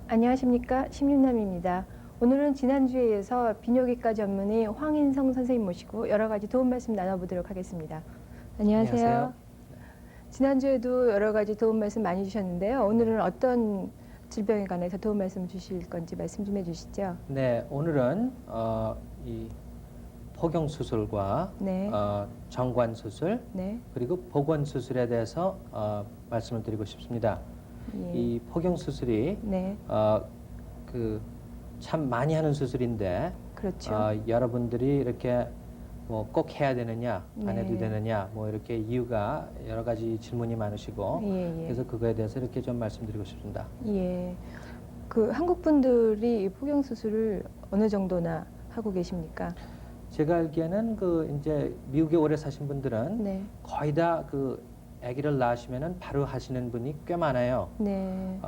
안녕하십니까, 심윤남입니다. 오늘은 지난주에 이어서 비뇨기과 전문의 황인성 선생님 모시고 여러 가지 도움 말씀 나눠보도록 하겠습니다. 안녕하세요. 안녕하세요. 지난주에도 여러 가지 도움 말씀 많이 주셨는데요. 오늘은 어떤 질병에 관해서 도움 말씀 주실 건지 말씀 좀 해주시죠. 네, 오늘은 이 포경 수술과 네. 정관 수술 네. 그리고 보건 수술에 대해서 말씀을 드리고 싶습니다. 예. 이 포경 수술이 네. 그 참 많이 하는 수술인데 그렇죠. 여러분들이 이렇게 뭐 꼭 해야 되느냐, 안 해도 네. 되느냐, 뭐 이렇게 이유가 여러 가지 질문이 많으시고 예, 예. 그래서 그거에 대해서 이렇게 좀 말씀드리고 싶습니다. 예. 그 한국 분들이 이 포경 수술을 어느 정도나 하고 계십니까? 제가 알기에는 그 이제 미국에 오래 사신 분들은 네. 거의 다 그 아기를 낳으시면은 바로 하시는 분이 꽤 많아요. 네.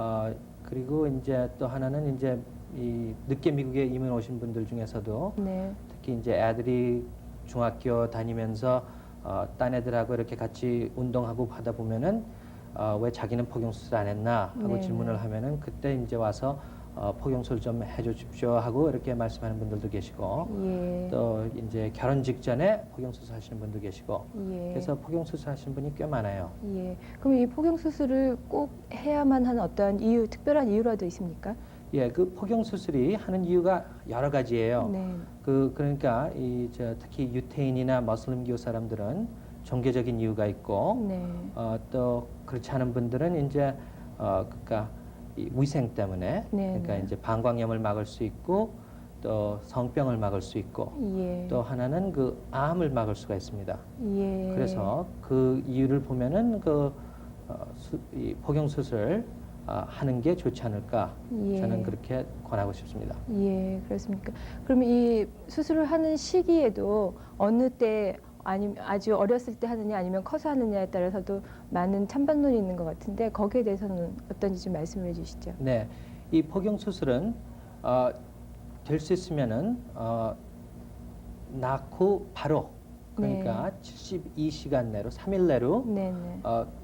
그리고 이제 또 하나는 이제 이 늦게 미국에 이민 오신 분들 중에서도 네. 특히 이제 애들이 중학교 다니면서 딴 애들하고 이렇게 같이 운동하고 하다 보면은 왜 자기는 포경 수술 안 했나 하고 네. 질문을 하면은 그때 이제 와서 포경 수술 좀 해주십시오 하고 이렇게 말씀하는 분들도 계시고 예. 또 이제 결혼 직전에 포경 수술 하시는 분도 계시고 예. 그래서 포경 수술 하시는 분이 꽤 많아요. 예. 그럼 이 포경 수술을 꼭 해야만 하는 어떠한 이유, 특별한 이유라도 있습니까? 예, 그 포경 수술이 하는 이유가 여러 가지예요. 네. 그러니까 특히 유태인이나 머슬림교 사람들은 종교적인 이유가 있고 네. 또 그렇지 않은 분들은 이제 그러니까 이 위생 때문에 네, 그러니까 네. 이제 방광염을 막을 수 있고 또 성병을 막을 수 있고 예. 또 하나는 그 암을 막을 수가 있습니다. 예. 그래서 그 이유를 보면은 이 포경 수술 하는 게 좋지 않을까 예. 저는 그렇게 권하고 싶습니다. 예, 그렇습니까? 그럼 이 수술을 하는 시기에도 어느 때 아니면 아주 어렸을 때 하느냐 아니면 커서 하느냐에 따라서도 많은 찬반론이 있는 것 같은데 거기에 대해서는 어떤지 좀 말씀을 해주시죠. 네, 이 포경 수술은 될 수 있으면은 낳고 바로 그러니까 72시간 내로 3일 내로 네네.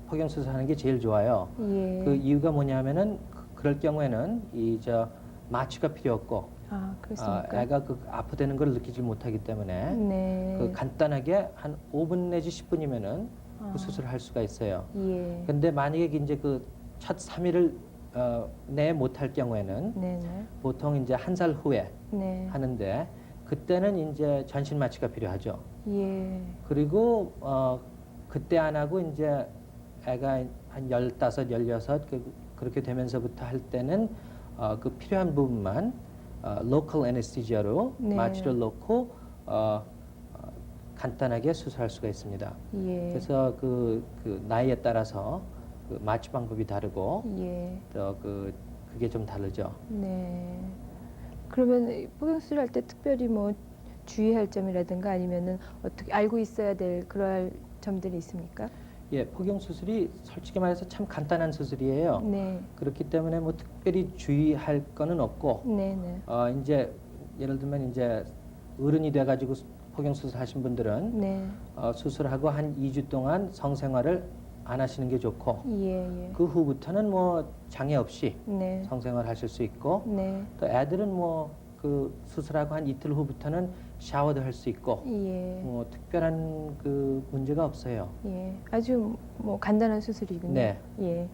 포경 수술하는 게 제일 좋아요. 예. 그 이유가 뭐냐면은 그럴 경우에는 마취가 필요 없고 그렇습니까? 애가 그 아프다는 걸 느끼지 못하기 때문에 네. 그 간단하게 한 5분 내지 10분이면은 그 수술을 할 수가 있어요. 예. 근데 만약에 이제 그 첫 3일을 내에 못할 경우에는 네네. 보통 이제 한 살 후에 네. 하는데 그때는 이제 전신 마취가 필요하죠. 예. 그리고 그때 안 하고 이제 애가 한 15, 16 그렇게 되면서부터 할 때는 그 필요한 부분만 로컬 애네스티지아로 네. 마취를 넣고 간단하게 수술할 수가 있습니다. 예. 그래서 그 나이에 따라서 그 마취 방법이 다르고 예. 또 그게 좀 다르죠. 네. 그러면 포경 수술할 때 특별히 뭐 주의할 점이라든가 아니면은 어떻게 알고 있어야 될 그럴 점들이 있습니까? 예, 포경 수술이 솔직히 말해서 참 간단한 수술이에요. 네. 그렇기 때문에 뭐 특별히 주의할 거는 없고 네네. 이제 예를 들면 이제 어른이 돼가지고 포경 수술 하신 분들은 네. 수술하고 한 2주 동안 성생활을 안 하시는 게 좋고 예. 예. 그 후부터는 뭐 장애 없이 네. 성생활 하실 수 있고 네. 또 애들은 뭐 그 수술하고 한 이틀 후부터는 샤워도 할 수 있고 예. 뭐 특별한 그 문제가 없어요. 예. 아주 뭐 간단한 수술이군요. 네. 예.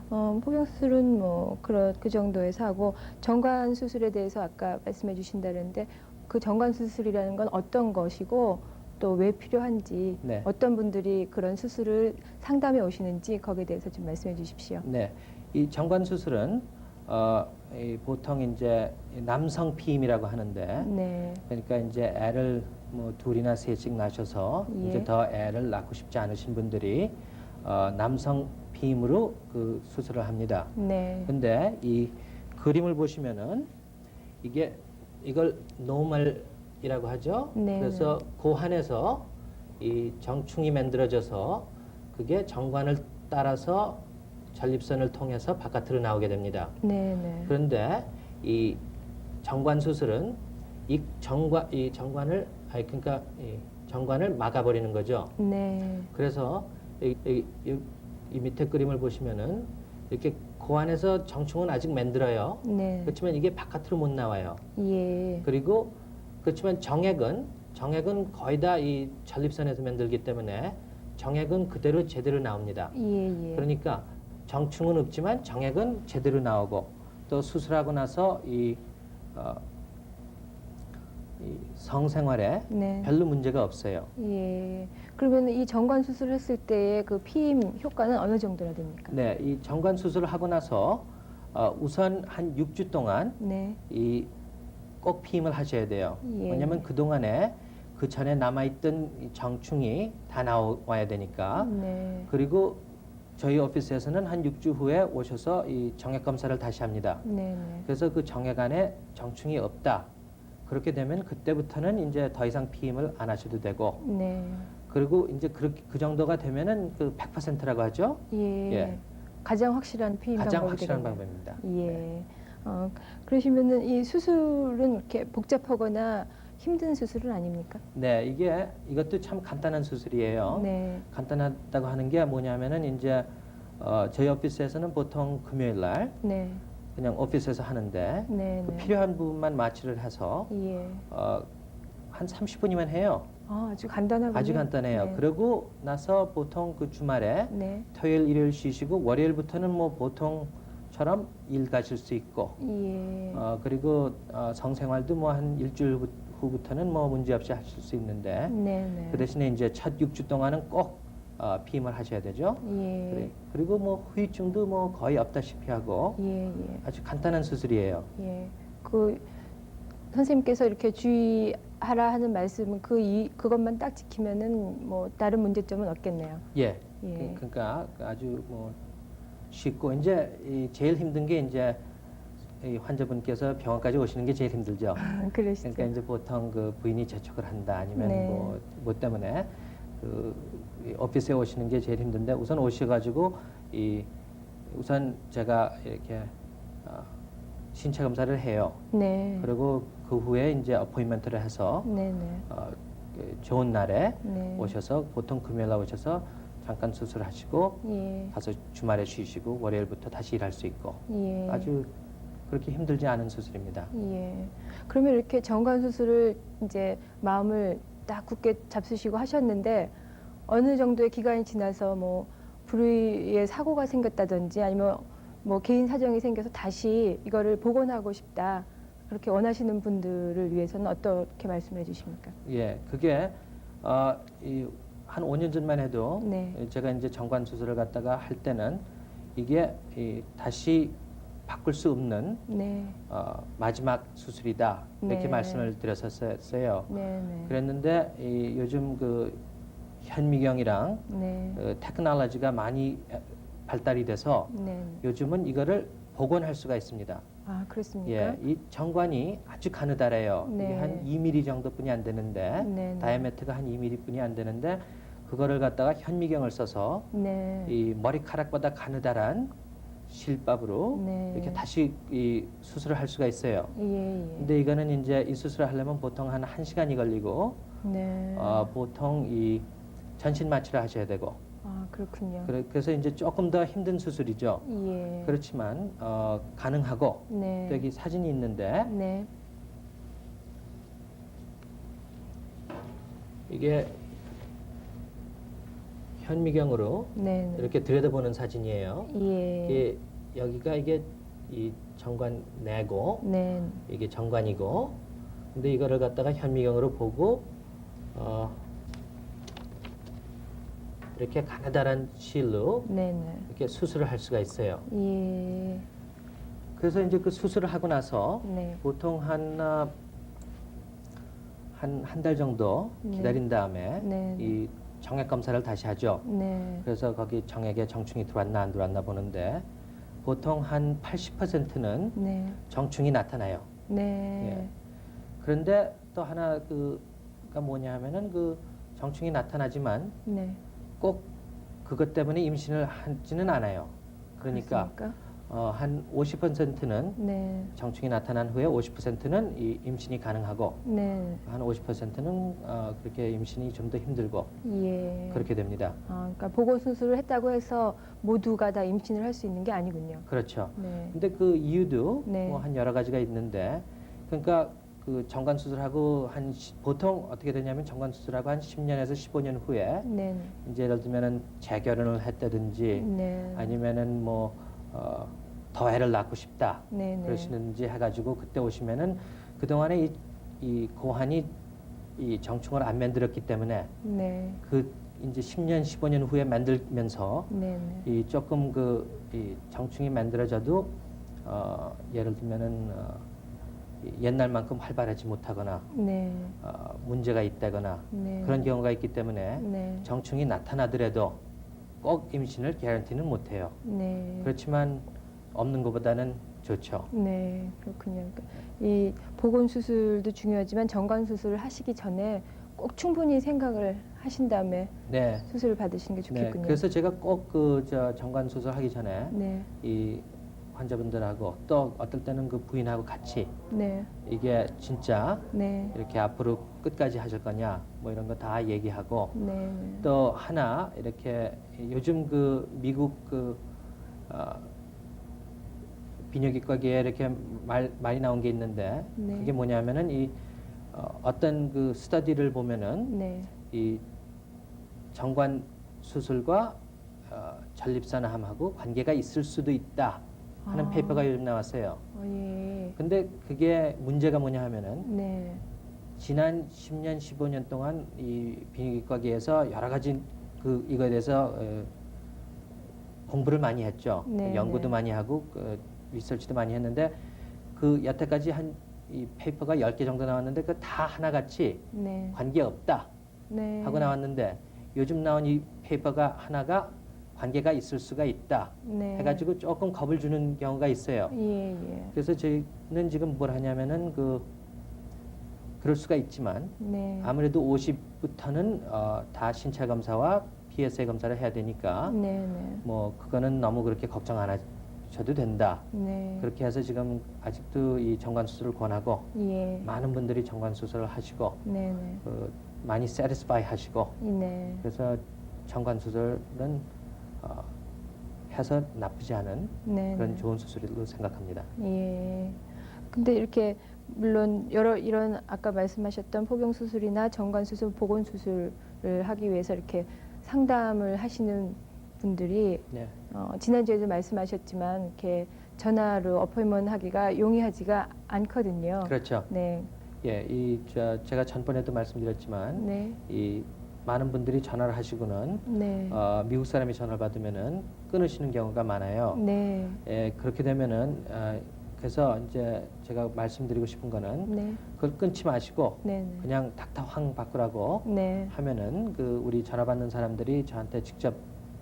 포경 수술은 뭐 그 정도에서 하고 정관 수술에 대해서 아까 말씀해 주신다는데 그 정관 수술이라는 건 어떤 것이고 또 왜 필요한지 네. 어떤 분들이 그런 수술을 상담해 오시는지 거기에 대해서 좀 말씀해 주십시오. 네, 이 정관 수술은 보통 이제 남성 피임이라고 하는데 네. 그러니까 이제 애를 뭐 둘이나 셋씩 낳으셔서 예. 이제 더 애를 낳고 싶지 않으신 분들이 남성 피임으로 그 수술을 합니다. 네. 근데 이 그림을 보시면은 이걸 노멀이라고 하죠. 네, 그래서 고환에서 이 정충이 만들어져서 그게 정관을 따라서 전립선을 통해서 바깥으로 나오게 됩니다. 네. 그런데 이 정관 수술은 이 정관을 막아버리는 거죠. 네. 그래서 이 밑에 그림을 보시면은 이렇게 그 안에서 정충은 아직 만들어요. 네. 그렇지만 이게 바깥으로 못 나와요. 예. 그리고 그렇지만 정액은 거의 다 이 전립선에서 만들기 때문에 정액은 그대로 제대로 나옵니다. 예, 예. 그러니까 정충은 없지만 정액은 제대로 나오고 또 수술하고 나서 이 성생활에 네. 별로 문제가 없어요. 예. 그러면 이 정관 수술했을 때의 그 피임 효과는 어느 정도나 됩니까? 네, 이 정관 수술을 하고 나서 우선 한 6주 동안 네. 이 꼭 피임을 하셔야 돼요. 예. 왜냐하면 그 동안에 그 전에 남아있던 이 정충이 다 나와야 되니까. 네. 그리고 저희 오피스에서는 한 6주 후에 오셔서 이 정액 검사를 다시 합니다. 네, 네. 그래서 그 정액 안에 정충이 없다. 그렇게 되면 그때부터는 이제 더 이상 피임을 안 하셔도 되고. 네. 그리고 이제 그 정도가 되면은 그 100%라고 하죠. 예. 예. 가장 확실한 피임 가장 방법이 확실한 되겠네요. 방법입니다. 예. 그러시면은 이 수술은 이렇게 복잡하거나 힘든 수술은 아닙니까? 네, 이것도 참 간단한 수술이에요. 네. 간단하다고 하는 게 뭐냐면은 이제 저희 오피스에서는 보통 금요일 날 네. 그냥 오피스에서 하는데 네. 그 네. 필요한 부분만 마취를 해서 예. 한 30분이면 해요. 아주 간단하군요. 아주 간단해요. 네. 그러고 나서 보통 그 주말에 네. 토요일, 일요일 쉬시고 월요일부터는 뭐 보통처럼 일 가실 수 있고 예. 그리고 성생활도 뭐 한 일주일 후부터는 뭐 문제 없이 하실 수 있는데 네, 네. 그 대신에 이제 첫 6주 동안은 꼭 피임을 하셔야 되죠. 예. 그리고 뭐 후유증도 뭐 거의 없다시피 하고 예, 예. 아주 간단한 수술이에요. 예. 그 선생님께서 이렇게 주의하라 하는 말씀은 그것만 딱 지키면은 뭐 다른 문제점은 없겠네요. 예. 예. 그러니까 아주 뭐 쉽고 이제 제일 힘든 게 이제 이 환자분께서 병원까지 오시는 게 제일 힘들죠. 그러시죠. 그러니까 이제 보통 그 부인이 재촉을 한다 아니면 네. 뭐 때문에 이 오피스에 오시는 게 제일 힘든데 우선 오셔가지고 우선 제가 이렇게 신체 검사를 해요. 네. 그리고 그 후에 이제 어포인먼트를 해서 네, 네. 좋은 날에 네. 오셔서 보통 금요일 날 오셔서 잠깐 수술하시고 예. 가서 주말에 쉬시고 월요일부터 다시 일할 수 있고 예. 아주 그렇게 힘들지 않은 수술입니다. 예. 그러면 이렇게 정관 수술을 이제 마음을 딱 굳게 잡수시고 하셨는데 어느 정도의 기간이 지나서 뭐 불의의 사고가 생겼다든지 아니면 뭐 개인 사정이 생겨서 다시 이거를 복원하고 싶다 그렇게 원하시는 분들을 위해서는 어떻게 말씀해 주십니까? 예, 그게 한 5년 전만 해도 네. 제가 이제 정관 수술을 갖다가 할 때는 이게 다시 바꿀 수 없는 네. 마지막 수술이다 이렇게 네. 말씀을 드렸었어요. 네, 네. 그랬는데 요즘 그 현미경이랑 네. 테크놀로지가 많이 발달이 돼서 네. 요즘은 이거를 복원할 수가 있습니다. 아, 그렇습니까? 예, 이 정관이 아주 가느다래요. 네. 이게 한 2mm 정도뿐이 안 되는데 네, 네. 다이아메트가 한 2mm뿐이 안 되는데 그거를 갖다가 현미경을 써서 네. 이 머리카락보다 가느다란 실밥으로 네. 이렇게 다시 이 수술을 할 수가 있어요. 예, 예. 근데 이거는 이제 이 수술을 하려면 보통 한 1시간이 걸리고 네. 보통 이 전신 마취를 하셔야 되고 아, 그렇군요. 그래서 이제 조금 더 힘든 수술이죠. 예. 그렇지만 가능하고 네. 여기 사진이 있는데 네. 이게 현미경으로 네. 네. 이렇게 들여다보는 사진이에요. 예. 여기가 이게 이 정관 내고 네. 이게 정관이고 근데 이거를 갖다가 현미경으로 보고 이렇게 가느다란 실로 네. 네. 이렇게 수술을 할 수가 있어요. 예. 그래서 이제 그 수술을 하고 나서 네. 보통 한 달 정도 네. 기다린 다음에 네. 이 정액 검사를 다시 하죠. 네. 그래서 거기 정액에 정충이 들어왔나 안 들어왔나 보는데 보통 한 80%는 네. 정충이 나타나요. 네. 예. 그런데 또 하나 그가 뭐냐 하면은 그 정충이 나타나지만 네. 꼭 그것 때문에 임신을 하지는 않아요. 그러니까 그렇습니까? 한 50%는 네. 정충이 나타난 후에 50%는 이 임신이 가능하고 네. 한 50%는 그렇게 임신이 좀 더 힘들고 예. 그렇게 됩니다. 그러니까 보고 수술을 했다고 해서 모두가 다 임신을 할 수 있는 게 아니군요. 그렇죠. 네. 근데 그 이유도 네. 뭐 한 여러 가지가 있는데, 그러니까 그 정관 수술하고 보통 어떻게 되냐면 정관 수술하고 한 10년에서 15년 후에 네. 이제 예를 들면은 재결혼을 했다든지 네. 아니면은 뭐 더 애를 낳고 싶다 네. 네. 그러시는지 해가지고 그때 오시면은 그 동안에 이 고환이 이 정충을 안 만들었기 때문에 네. 그 이제 10년, 15년 후에 만들면서 네. 이 조금 이 정충이 만들어져도 예를 들면은 옛날만큼 활발하지 못하거나 네. 문제가 있다거나 네. 그런 경우가 있기 때문에 네. 정충이 나타나더라도 꼭 임신을 개런티는 못해요. 네. 그렇지만 없는 것보다는 좋죠. 네, 그렇군요. 그러니까 이 보건 수술도 중요하지만 정관 수술을 하시기 전에 꼭 충분히 생각을 하신 다음에 네. 수술을 받으시는 게 네. 좋겠군요. 그래서 제가 꼭 정관 수술하기 전에 네, 이 환자분들하고 또 어떨 때는 그 부인하고 같이 네, 이게 진짜 네, 이렇게 앞으로 끝까지 하실 거냐 뭐 이런 거 다 얘기하고 네, 또 하나 이렇게 요즘 그 미국 비뇨기과계에 이렇게 말이 나온 게 있는데 네. 그게 뭐냐면은 어떤 그 스터디를 보면은 네, 이 정관 수술과 전립선암하고 관계가 있을 수도 있다 하는 아. 페이퍼가 요즘 나왔어요. 예, 근데 그게 문제가 뭐냐 하면은 네, 지난 10년, 15년 동안 이 비뇨기과계에서 여러 가지 이거에 대해서 공부를 많이 했죠. 네, 연구도 네. 많이 하고 리서치도 많이 했는데 그 여태까지 이 페이퍼가 10개 정도 나왔는데 그 다 하나같이 네, 관계없다 네. 하고 나왔는데 요즘 나온 이 페이퍼가 하나가 관계가 있을 수가 있다 네. 해가지고 조금 겁을 주는 경우가 있어요. 예, 예. 그래서 저희는 지금 뭘 하냐면은 그럴 수가 있지만 네, 아무래도 50부터는 다 신체 검사와 PSA 검사를 해야 되니까 네, 네, 뭐 그거는 너무 그렇게 걱정 안 하셔도 된다. 네, 그렇게 해서 지금 아직도 이 정관 수술을 권하고 예, 많은 분들이 정관 수술을 하시고 네, 네, 많이 세티스파이 하시고 네, 그래서 정관 수술은 해서 나쁘지 않은 네, 그런 네. 좋은 수술로 생각합니다. 예. 근데 이렇게 물론 여러 이런 아까 말씀하셨던 포경 수술이나 정관 수술, 보건 수술을 하기 위해서 이렇게 상담을 하시는 분들이 네. 지난주에도 말씀하셨지만 이렇게 전화로 어포인먼트 하기가 용이하지가 않거든요. 그렇죠. 네, 예, 제가 전번에도 말씀드렸지만 네, 이 많은 분들이 전화를 하시고는 네, 미국 사람이 전화를 받으면은 끊으시는 경우가 많아요. 네, 예, 그렇게 되면은 그래서 이제 제가 말씀드리고 싶은 거는 네, 그걸 끊지 마시고 네, 그냥 닥터 황 바꾸라고 네, 하면은 우리 전화 받는 사람들이 저한테 직접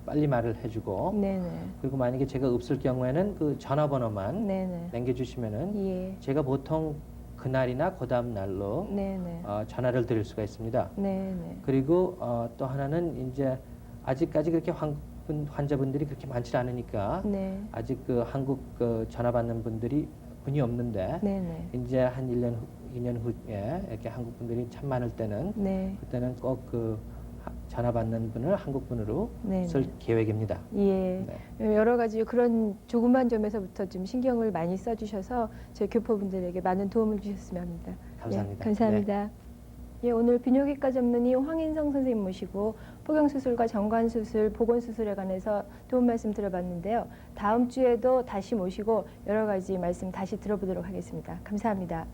빨리 말을 해주고 네, 네, 그리고 만약에 제가 없을 경우에는 그 전화번호만 네, 네, 남겨주시면은 예, 제가 보통 그날이나 그 다음 날로 네, 네, 전화를 드릴 수가 있습니다. 네, 네, 그리고 또 하나는 이제 아직까지 그렇게 환자분들이 그렇게 많지 않으니까 네, 아직 한국 전화 받는 분이 없는데 네, 네, 이제 한 1년 2년 후에 이렇게 한국 분들이 참 많을 때는 네, 그때는 꼭 전화 받는 분을 한국 분으로 네, 쓸 네. 계획입니다. 예. 네. 여러 가지 그런 조그만 점에서부터 좀 신경을 많이 써주셔서 저희 교포분들에게 많은 도움을 주셨으면 합니다. 감사합니다. 예, 감사합니다. 예, 오늘 비뇨기과 전문의 황인성 선생님 모시고 포경수술과 정관수술, 보건수술에 관해서 도움 말씀 들어봤는데요. 다음 주에도 다시 모시고 여러 가지 말씀 다시 들어보도록 하겠습니다. 감사합니다.